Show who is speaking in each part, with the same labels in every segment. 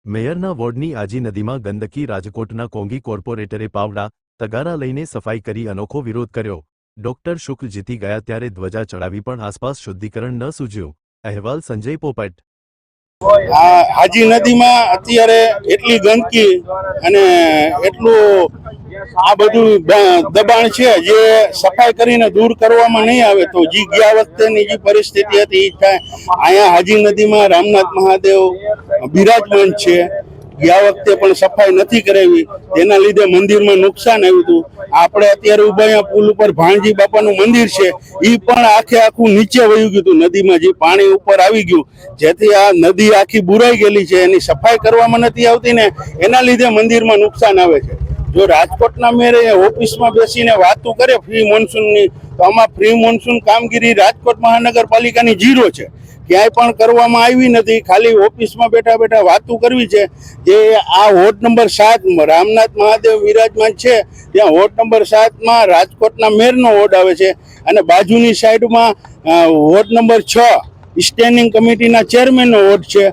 Speaker 1: મેયરના વોર્ડની આજી નદીમાં ગંદકી રાજકોટના કોંગી કોર્પોરેટરે પાવડા તગારા લઈને સફાઈ કરી અનોખો વિરોધ કર્યો। ડોક્ટર શુક્લ જીતી ગયા ત્યારે ધ્વજા ચડાવી પણ આસપાસ શુદ્ધિકરણ ન સૂજ્યું। અહેવાલ સંજય પોપટ।
Speaker 2: હાજી નદીમાં અત્યારે એટલી ગંદકી અને એટલું આ બધું દબાણ છે જે સફાઈ કરીને દૂર કરવામાં નહીં આવે તો જે ગયા વખતેની જે પરિસ્થિતિ હતી એ થાય। અહીંયા હાજી નદીમાં રામનાથ મહાદેવ બિરાજમાન છે। ગયા વખતે પણ સફાઈ નથી કરાવી, તેના લીધે મંદિરમાં નુકસાન આવ્યું હતું। આપણે અત્યારે ઉભા અહીંયા પુલ ઉપર ભાણજી બાપાનું મંદિર છે, એ પણ આખું નીચે વયું ગયું હતું નદીમાં, જે પાણી ઉપર આવી ગયું, જેથી આ નદી આખી બુરાઈ ગયેલી છે। એની સફાઈ કરવામાં નથી આવતી ને એના લીધે મંદિરમાં નુકસાન આવે છે। જો રાજકોટના મેયરે ઓફિસમાં બેસીને વાતો કરે ફ્રી મોન્સૂનની, તો આમાં ફ્રી મોન્સૂન કામગીરી રાજકોટ મહાનગરપાલિકાની ઝીરો છે। ક્યાંય પણ કરવામાં આવી નથી, ખાલી ઓફિસમાં બેઠા બેઠા વાતો કરવી છે। જે આ વોર્ડ નંબર 7 રામનાથ મહાદેવ વિરાજમાન છે, ત્યાં વોર્ડ નંબર 7માં રાજકોટના મેયરનો વોર્ડ આવે છે અને બાજુની સાઈડમાં વોર્ડ નંબર 6 સ્ટેન્ડિંગ કમિટીના ચેરમેનનો વોર્ડ છે।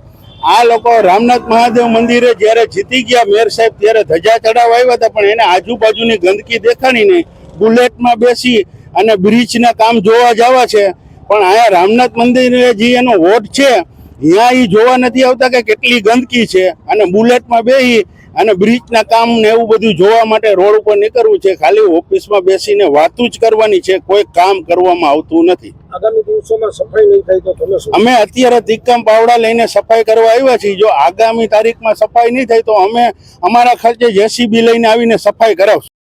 Speaker 2: આ લોકો રામનાથ મહાદેવ મંદિરે જ્યારે જીતી ગયા મેયર સાહેબ ત્યારે ધજા ચડાવવા આવ્યા હતા, પણ એને આજુબાજુની ગંદકી દેખાણી નહીં। બુલેટમાં બેસી અને બ્રિજના કામ જોવા જવા છે, પણ અહીંયા રામનાથ મંદિરે જે એનો વોર્ડ છે ત્યાં એ જોવા નથી આવતા કે કેટલી ગંદકી છે, અને બુલેટમાં બેસી અને બ્રિજના કામ ને એવું બધું જોવા માટે રોડ ઉપર નીકળવું છે। ખાલી ઓફિસમાં બેસીને વાતું જ કરવાની છે, કોઈ કામ કરવામાં આવતું નથી।
Speaker 3: આગામી દિવસોમાં સફાઈ નહીં થાય તો તમે શું?
Speaker 2: અમે અત્યારે તિક્કમ પાવડા લઈને સફાઈ કરવા આવ્યા છીએ। જો આગામી તારીખમાં સફાઈ નહીં થાય તો અમે અમારા ખર્ચે જેસીબી લઈને આવીને સફાઈ કરાવશું।